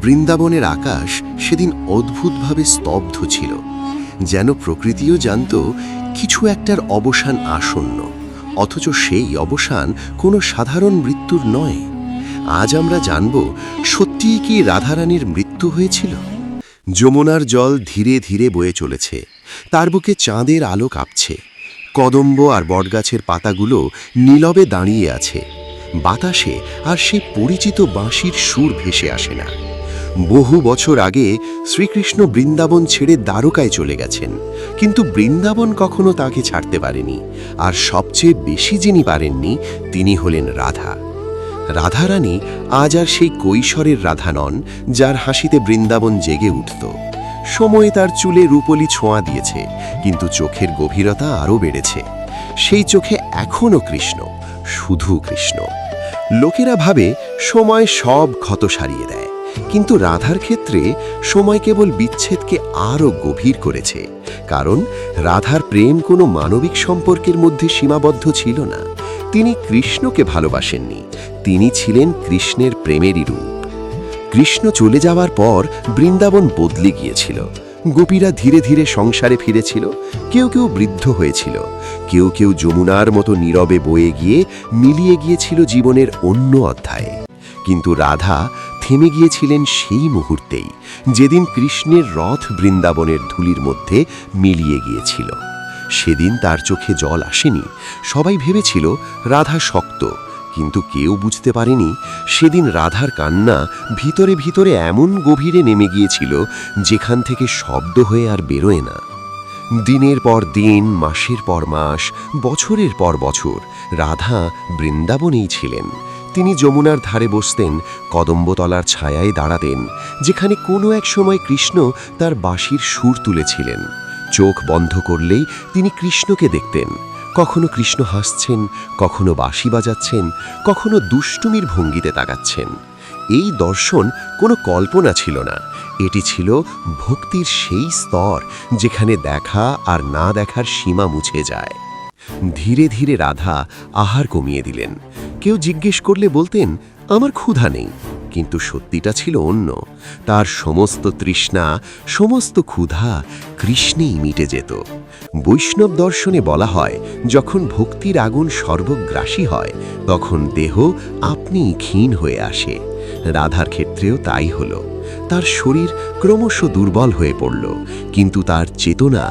বৃন্দাবনের আকাশ সেদিন অদ্ভুতভাবে স্তব্ধ ছিল, যেন প্রকৃতিও জানত কিছু একটার অবসান আসন্ন, অথচ সেই অবসান কোনো সাধারণ মৃত্যুর নয়। আজ আমরা জানব, সত্যিই কি রাধারানীর মৃত্যু হয়েছিল। যমুনার জল ধীরে ধীরে বয়ে চলেছে, তার বুকে চাঁদের আলো কাঁপছে। কদম্ব আর বটগাছের পাতাগুলো নীরবে দাঁড়িয়ে আছে। বাতাসে আর সেই পরিচিত বাঁশির সুর ভেসে আসে না। বহু বছর আগে শ্রীকৃষ্ণ বৃন্দাবন ছেড়ে দ্বারকায় চলে গেছেন, কিন্তু বৃন্দাবন কখনো তাকে ছাড়তে পারেনি। আর সবচেয়ে বেশি যিনি পারেননি, তিনি হলেন রাধা। রাধারানী আজ আর সেই কৈশোরের রাধা নন, যার হাসিতে বৃন্দাবন জেগে উঠত। সময়ে তার চুলে রূপলি ছোঁয়া দিয়েছে, কিন্তু চোখের গভীরতা আরও বেড়েছে। সেই চোখে এখনও কৃষ্ণ, শুধু কৃষ্ণ। লোকেরা ভাবে সময় সব ক্ষত সারিয়ে দেয়, কিন্তু রাধার ক্ষেত্রে সময় কেবল বিচ্ছেদকে আরও গভীর করেছে। কারণ রাধার প্রেম কোনো মানবিক সম্পর্কের মধ্যে সীমাবদ্ধ ছিল না। তিনি কৃষ্ণকে ভালোবাসেননি, তিনি ছিলেন কৃষ্ণের প্রেমেরই রূপ। কৃষ্ণ চলে যাওয়ার পর বৃন্দাবন বদলে গিয়েছিল। গোপীরা ধীরে ধীরে সংসারে ফিরেছিল, কেউ কেউ বৃদ্ধ হয়েছিল, কেউ কেউ যমুনার মতো নীরবে বয়ে গিয়ে মিলিয়ে গিয়েছিল জীবনের অন্য অধ্যায়ে। কিন্তু রাধা থেমে গিয়েছিলেন সেই মুহূর্তেই, যেদিন কৃষ্ণের রথ বৃন্দাবনের ধুলির মধ্যে মিলিয়ে গিয়েছিল। সেদিন তার চোখে জল আসেনি। সবাই ভেবেছিল রাধা শক্ত, কিন্তু কেউ বুঝতে পারেনি সেদিন রাধার কান্না ভিতরে ভিতরে এমন গভীরে নেমে গিয়েছিল, যেখান থেকে শব্দ হয়ে আর বেরোয় না। দিনের পর দিন, মাসের পর মাস, বছরের পর বছর রাধা বৃন্দাবনেই ছিলেন। তিনি যমুনার ধারে বসতেন, কদম্বতলার ছায়ায় দাঁড়াতেন, যেখানে কোনো এক সময় কৃষ্ণ তার বাঁশির সুর তুলেছিলেন। চোখ বন্ধ করলেই তিনি কৃষ্ণকে দেখতেন। কখনো কৃষ্ণ হাসছেন, কখনো বাঁশি বাজাচ্ছেন, কখনো দুষ্টুমির ভঙ্গিতে তাকাচ্ছেন। এই দর্শন কোনো কল্পনা ছিল না, এটি ছিল ভক্তির সেই স্তর যেখানে দেখা আর না দেখার সীমা মুছে যায়। ধীরে ধীরে রাধা আহার কমিয়ে দিলেন। কেউ জিজ্ঞেস করলে বলতেন, আমার ক্ষুধা নেই। কিন্তু সত্যিটা ছিল অন্য। তার সমস্ত তৃষ্ণা, সমস্ত ক্ষুধা কৃষ্ণেই মিটে যেত। বৈষ্ণব দর্শনে বলা হয়, যখন ভক্তির আগুন সর্বগ্রাসী হয়, তখন দেহ আপনিই ক্ষীণ হয়ে আসে। রাধার ক্ষেত্রেও তাই হলো। তার শরীর ক্রমশ দুর্বল হয়ে পড়ল, কিন্তু তার চেতনা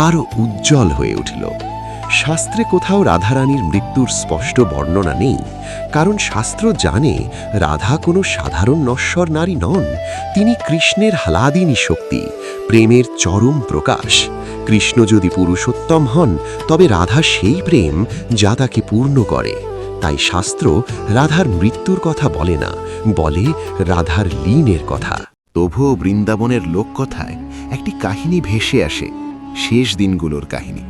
আরও উজ্জ্বল হয়ে উঠল। শাস্ত্রে কোথাও রাধারানীর মৃত্যুর স্পষ্ট বর্ণনা নেই, কারণ শাস্ত্র জানে রাধা কোনো সাধারণ নশ্বর নারী নন। তিনি কৃষ্ণের হালাদিনী শক্তি, প্রেমের চরম প্রকাশ। কৃষ্ণ যদি পুরুষোত্তম হন, তবে রাধা সেই প্রেম যা তাকে পূর্ণ করে। তাই শাস্ত্র রাধার মৃত্যুর কথা বলে না, বলে রাধার লীনের কথা। তবুও বৃন্দাবনের লোককথায় একটি কাহিনী ভেসে আসে, শেষ দিনগুলোর কাহিনী।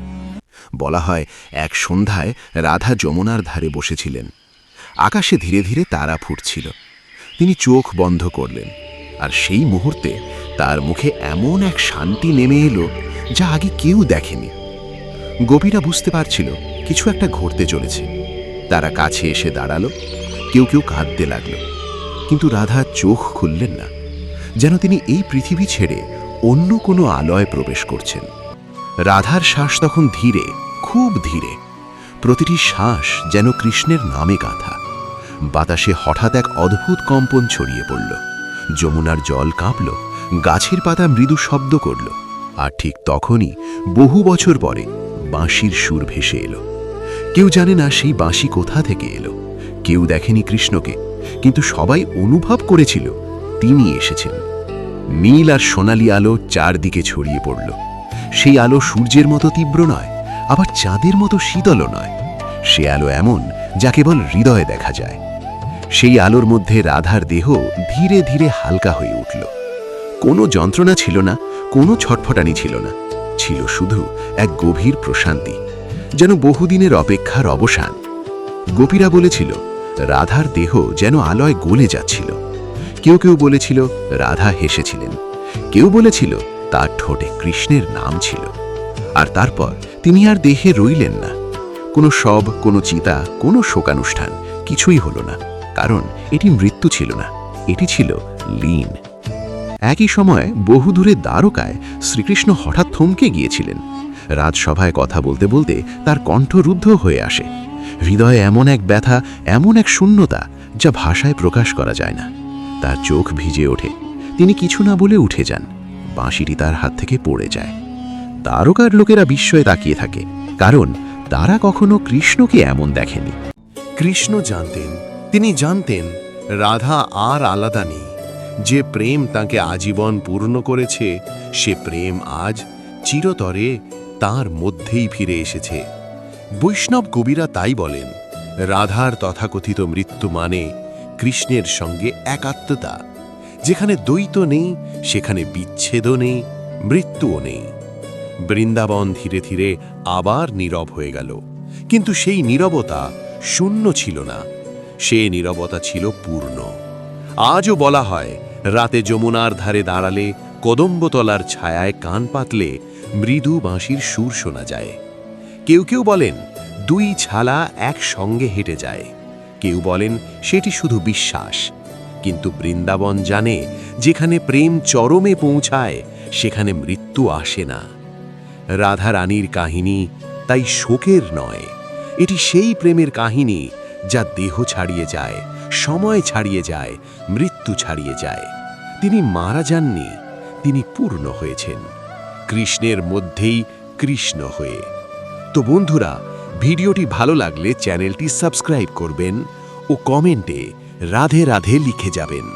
বলা হয়, এক সন্ধ্যায় রাধা যমুনার ধারে বসেছিলেন। আকাশে ধীরে ধীরে তারা ফুটছিল। তিনি চোখ বন্ধ করলেন, আর সেই মুহূর্তে তার মুখে এমন এক শান্তি নেমে এলো, যা আগে কেউ দেখেনি। গোপীরা বুঝতে পারছিল কিছু একটা ঘটতে চলেছে। তারা কাছে এসে দাঁড়ালো, কেউ কেউ কাঁদতে লাগলো। কিন্তু রাধা চোখ খুললেন না, যেন তিনি এই পৃথিবী ছেড়ে অন্য কোনো আলয়ে প্রবেশ করছেন। রাধার শ্বাস তখন ধীরে, খুব ধীরে। প্রতিটি শ্বাস যেন কৃষ্ণের নামে গাঁথা। বাতাসে হঠাৎ এক অদ্ভুত কম্পন ছড়িয়ে পড়ল। যমুনার জল কাঁপল, গাছের পাতা মৃদু শব্দ করল। আর ঠিক তখনই বহু বছর পরে বাঁশির সুর ভেসে এলো। কেউ জানে না সেই বাঁশি কোথা থেকে এলো, কেউ দেখেনি কৃষ্ণকে, কিন্তু সবাই অনুভব করেছিল তিনি এসেছেন। নীল আর সোনালি আলো চারদিকে ছড়িয়ে পড়ল। সেই আলো সূর্যের মতো তীব্র নয়, আবার চাঁদের মতো শীতলও নয়। সে আলো এমন যা কেবল হৃদয়ে দেখা যায়। সেই আলোর মধ্যে রাধার দেহ ধীরে ধীরে হালকা হয়ে উঠল। কোনো যন্ত্রণা ছিল না, কোনো ছটফটানি ছিল না, ছিল শুধু এক গভীর প্রশান্তি, যেন বহুদিনের অপেক্ষার অবসান। গোপীরা বলেছিল রাধার দেহ যেন আলোয় গলে যাচ্ছিল। কেউ কেউ বলেছিল রাধা হেসেছিলেন, কেউ বলেছিল তার ঠোঁটে কৃষ্ণের নাম ছিল। আর তারপর তিনি আর দেহে রইলেন না। কোনো শব, কোনো চিতা, কোনো শোকানুষ্ঠান কিছুই হলো না, কারণ এটি মৃত্যু ছিল না, এটি ছিল লীন। একই সময় বহুদূরে দ্বারকায় শ্রীকৃষ্ণ হঠাৎ থমকে গিয়েছিলেন। রাজসভায় কথা বলতে বলতে তার কণ্ঠ রুদ্ধ হয়ে আসে। হৃদয়ে এমন এক ব্যথা, এমন এক শূন্যতা যা ভাষায় প্রকাশ করা যায় না। তার চোখ ভিজে ওঠে। তিনি কিছু না বলে উঠে যান। বাঁশিটি তার হাত থেকে পড়ে যায়। দ্বারকার লোকেরা বিস্ময়ে তাকিয়ে থাকে, কারণ তারা কখনো কৃষ্ণকে এমন দেখেনি। কৃষ্ণ জানতেন, তিনি জানতেন রাধা আর আলাদা নেই। যে প্রেম তাকে আজীবন পূর্ণ করেছে, সে প্রেম আজ চিরতরে তার মধ্যেই ফিরে এসেছে। বৈষ্ণব কবিরা তাই বলেন, রাধার তথাকথিত মৃত্যু মানে কৃষ্ণের সঙ্গে একাত্মতা। যেখানে দ্বৈত নেই, সেখানে বিচ্ছেদও নেই, মৃত্যুও নেই। বৃন্দাবন ধীরে ধীরে আবার নীরব হয়ে গেল, কিন্তু সেই নীরবতা শূন্য ছিল না, সে নীরবতা ছিল পূর্ণ। আজও বলা হয়, রাতে যমুনার ধারে দাঁড়ালে, কদম্বতলার ছায়ায় কান পাতলে মৃদু বাঁশির সুর শোনা যায়। কেউ কেউ বলেন দুই ছালা একসঙ্গে হেঁটে যায়, কেউ বলেন সেটি শুধু বিশ্বাস। কিন্তু বৃন্দাবন জানে, যেখানে প্রেম চরমে পৌঁছায় সেখানে মৃত্যু আসে না। রাধা রানীর কাহিনী তাই শোকের নয়, এটি সেই প্রেমের কাহিনী যা দেহ ছাড়িয়ে যায়, সময় ছাড়িয়ে যায়, মৃত্যু ছাড়িয়ে যায়। তিনি মারা যাননি, তিনি পূর্ণ হয়েছেন, কৃষ্ণের মধ্যেই কৃষ্ণ হয়ে। তো বন্ধুরা, ভিডিওটি ভালো লাগলে চ্যানেলটি সাবস্ক্রাইব করবেন ও কমেন্টে রাধে রাধে লিখে যাবেন।